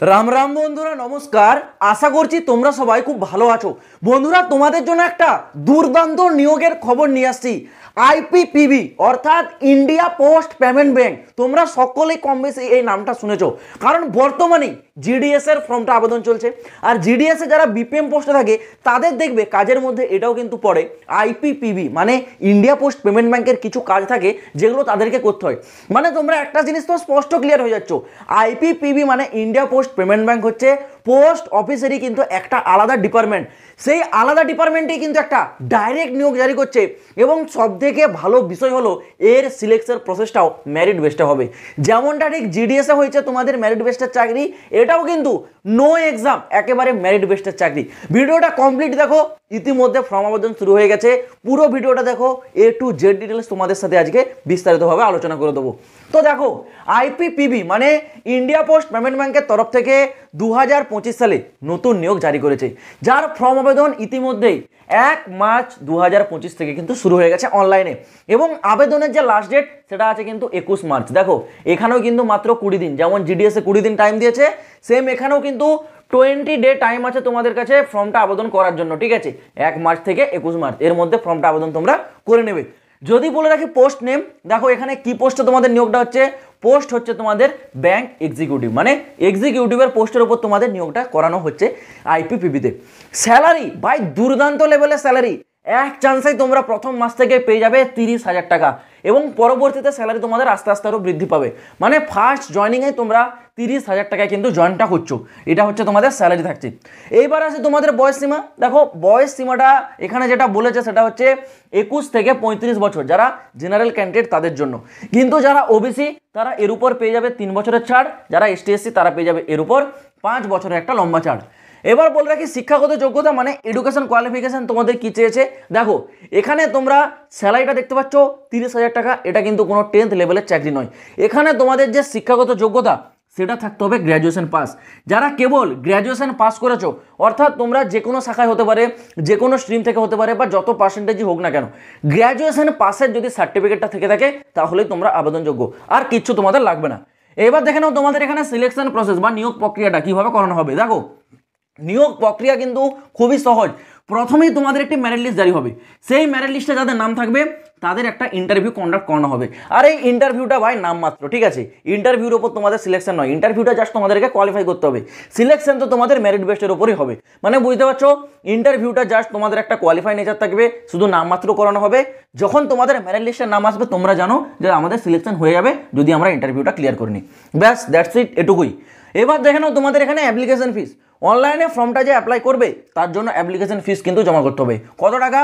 রাম রাম বন্ধুরা, নমস্কার। আশা করছি তোমরা সবাই খুব ভালো আছো। বন্ধুরা, তোমাদের জন্য একটা দুর্দান্ত নিয়োগের খবর নিয়ে আসছি। আইপিপিবি অর্থাৎ ইন্ডিয়া পোস্ট পেমেন্ট ব্যাংক। তোমরা সকলেই কম বেশি এই নামটা শুনেছো, কারণ বর্তমানে জিডিএস এর ফর্মটা আবেদন চলছে। আর জিডিএস এ যারা বিপিএম পোস্টে থাকে তাদের দেখবে কাজের মধ্যে এটাও কিন্তু পড়ে। আইপিপিবি মানে ইন্ডিয়া পোস্ট পেমেন্ট ব্যাংকের কিছু কাজ থাকে যেগুলো তাদেরকে করতে হয়। মানে তোমরা একটা জিনিস তো স্পষ্ট ক্লিয়ার হয়ে যাচ্ছ, আইপিপিবি মানে ইন্ডিয়া পোস্ট পেমেন্ট ব্যাংক হচ্ছে পোস্ট অফিসেরই কিন্তু একটা আলাদা ডিপার্টমেন্ট। সেই আলাদা ডিপার্টমেন্টেই কিন্তু একটা ডাইরেক্ট নিয়োগ জারি করছে, এবং সবথেকে ভালো বিষয় হলো এর সিলেকশন প্রসেসটাও মেরিট বেসডে হবে। যেমনটা ঠিক জিডিএস এ হয়েছে তোমাদের মেরিট বেসডের চাকরি, এটাও কিন্তু নো এক্সাম, একেবারে মেরিট বেসডের চাকরি। ভিডিওটা কমপ্লিট দেখো, ইতিমধ্যে ফর্ম আবেদন শুরু হয়ে গেছে। পুরো ভিডিওটা দেখো, এ টু জেড ডিটেলস তোমাদের সাথে আজকে বিস্তারিতভাবে আলোচনা করে দেবো। তো দেখো, আইপিপিবি মানে ইন্ডিয়া পোস্ট পেমেন্ট ব্যাংকের তরফ থেকে 2025 সালে নতুন নিয়োগ জারি করেছে, যার ফর্ম আবেদন ইতিমধ্যেই 1 মার্চ 2025 থেকে কিন্তু শুরু হয়ে গেছে অনলাইনে, এবং আবেদনের যে লাস্ট ডেট সেটা আছে কিন্তু 21 মার্চ। দেখো, এখানেও কিন্তু মাত্র 20 দিন, যেমন জিডিএস এ 20 দিন টাইম দিয়েছে, সেম এখানেও কিন্তু 20 ডে টাইম আছে তোমাদের কাছে ফর্মটা আবেদন করার জন্য। ঠিক আছে, 1 মার্চ থেকে 21 মার্চ এর মধ্যে ফর্মটা আবেদন তোমরা করে নেবে। যদি বলে রাখি পোস্ট নেম, দেখো এখানে কি পোস্টে তোমাদের নিয়োগটা হচ্ছে। পোস্ট হচ্ছে তোমাদের ব্যাংক এক্সিকিউটিভ, মানে এক্সিকিউটিভের পোস্টের উপর তোমাদের নিয়োগটা করানো হচ্ছে আইপিপিবিতে। স্যালারি ভাই দুর্দান্ত লেভেলের স্যালারি। এক চান্সেই তোমরা প্রথম মাস থেকে পেয়ে যাবে 30,000 টাকা, এবং পরবর্তীতে স্যালারি তোমাদের আস্তে আস্তে আরও বৃদ্ধি পাবে। মানে ফার্স্ট জয়নিংয়ে তোমরা 30,000 টাকায় কিন্তু জয়েনটা করছো, এটা হচ্ছে তোমাদের স্যালারি থাকছে। এইবার আছে তোমাদের বয়স সীমা। দেখো বয়স সীমাটা এখানে যেটা বলেছে সেটা হচ্ছে 21 থেকে 35 বছর, যারা জেনারেল ক্যান্ডিডেট তাদের জন্য। কিন্তু যারা ওবিসি তারা এর উপর পেয়ে যাবে 3 বছরের ছাড়, যারা এসটি এসসি তারা পেয়ে যাবে এর উপর 5 বছরের একটা লম্বা ছাড়। এবার বলে রাখি শিক্ষাগত যোগ্যতা মানে এডুকেশন কোয়ালিফিকেশন তোমাদের কি চেয়েছে। দেখো এখানে তোমরা স্যালারিটা দেখতে পাচ্ছ 30,000 টাকা, এটা কিন্তু কোনো 10th লেভেলের চাকরি নয়। এখানে তোমাদের যে শিক্ষাগত যোগ্যতা সেটা থাকতে হবে গ্র্যাজুয়েশন পাস। যারা কেবল গ্র্যাজুয়েশন পাস করেছো, অর্থাৎ তোমরা যে কোনো শাখায় হতে পারে, যে কোনো স্ট্রিম থেকে হতে পারে, বা যত পার্সেন্টেজই হোক না কেন, গ্র্যাজুয়েশন পাসের যদি সার্টিফিকেটটা থেকে থাকে তাহলেই তোমরা আবেদনযোগ্য, আর কিচ্ছু তোমাদের লাগবে না। এবার দেখে নাও তোমাদের এখানে সিলেকশন প্রসেস বা নিয়োগ প্রক্রিয়াটা কিভাবে করানো হবে। দেখো নিয়োগ প্রক্রিয়া কিন্তু খুবই সহজ। প্রথমেই তোমাদের একটি মেরিট লিস্ট জারি হবে, সেই মেরিট লিস্টে যাদের নাম থাকবে তাদের একটা ইন্টারভিউ কন্ডাক্ট করানো হবে। আর এই ইন্টারভিউটা ভাই নামমাত্র, ঠিক আছে, ইন্টারভিউর ওপর তোমাদের সিলেকশন নয়, ইন্টারভিউটা জাস্ট তোমাদেরকে কোয়ালিফাই করতে হবে। সিলেকশন তো তোমাদের মেরিট বেস্টের ওপরই হবে। মানে বুঝতে পারছো, ইন্টারভিউটা জাস্ট তোমাদের একটা কোয়ালিফাই নেচার থাকবে, শুধু নামমাত্র করানো হবে। যখন তোমাদের মেরিট লিস্টের নাম আসবে তোমরা জানো যে আমাদের সিলেকশন হয়ে যাবে যদি আমরা ইন্টারভিউটা ক্লিয়ার করে নিই। ব্যাস, দ্যাটস ইট, এটুকুই। এবার দেখে নাও তোমাদের এখানে অ্যাপ্লিকেশন ফিস। অনলাইনে ফর্মটা যে অ্যাপ্লাই করবে তার জন্য অ্যাপ্লিকেশন ফিস কিন্তু জমা করতে হবে। কত টাকা?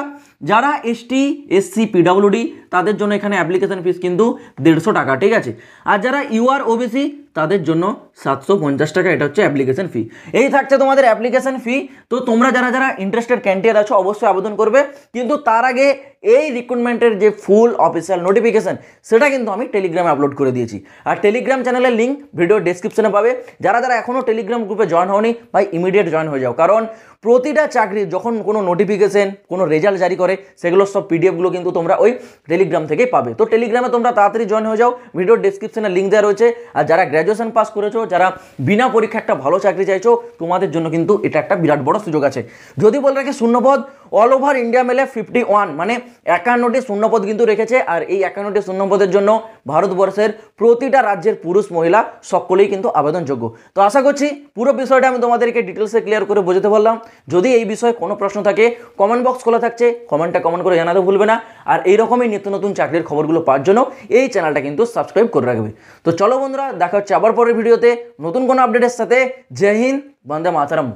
যারা এসটি এসসি পিডব্লিউডি তাদের জন্য এখানে অ্যাপ্লিকেশন ফিস কিন্তু 150 টাকা, ঠিক আছে। আর যারা ইউআর ওবিসি তাদের জন্য 750 টাকা, এটা হচ্ছে অ্যাপ্লিকেশন ফি। এই থাকছে তোমাদের অ্যাপ্লিকেশন ফি। তো তোমরা যারা যারা ইন্টারেস্টেড ক্যান্ডিডেট আছো অবশ্যই আবেদন করবে, কিন্তু তার আগে এই রিক্রুটমেন্টের যে ফুল অফিসিয়াল নোটিফিকেশন সেটা কিন্তু আমি টেলিগ্রামে আপলোড করে দিয়েছি। আর টেলিগ্রাম চ্যানেলের লিঙ্ক ভিডিও ডেসক্রিপশনে পাবে। যারা যারা এখনও টেলিগ্রাম গ্রুপে জয়েন হওনি ভাই ইমিডিয়েট জয়েন হয়ে যাও, কারণ প্রতিটা চাকরির যখন কোনো নোটিফিকেশন, কোনো রেজাল্ট জারি করে সেগুলোর সব পিডিএফগুলো কিন্তু তোমরা ওই টেলিগ্রাম থেকেই পাবে। তো টেলিগ্রামে তোমরা তাড়াতাড়ি জয়েন হয়ে যাও, ভিডিও ডেসক্রিপশনে লিঙ্ক দেওয়া রয়েছে। আর যারা গ্র্যাজুয়েশন পাস করেছো, যারা বিনা পরীক্ষা একটা ভালো চাকরি চাইছো, তোমাদের জন্য কিন্তু এটা একটা বিরাট বড় সুযোগ আছে। যদি বলে রাখি শূন্যপদ অল ওভার ইন্ডিয়া মেলে 51, মানে 51টি শূন্যপদ কিন্তু রেখেছে। আর এই 51টি শূন্যপদের জন্য ভারতবর্ষের প্রতিটা রাজ্যের পুরুষ মহিলা সকলেই কিন্তু আবেদনযোগ্য। তো আশা করছি পুরো বিষয়টা আমি তোমাদেরকে ডিটেলসে ক্লিয়ার করে বোঝাতে পারলাম। যদি এই বিষয়ে কোনো প্রশ্ন থাকে কমেন্ট বক্স খোলা থাকছে, কমেন্টে কমেন্ট করে জানাতে ভুলবে না। আর এইরকমই নিত্য নতুন চাকরির খবরগুলো পাওয়ার জন্য এই চ্যানেলটা কিন্তু সাবস্ক্রাইব করে রাখবে। তো চলো বন্ধুরা, দেখা হচ্ছে আবার পরের ভিডিওতে নতুন কোনো আপডেটের সাথে। জয় হিন্দ, বন্দে মাতরম।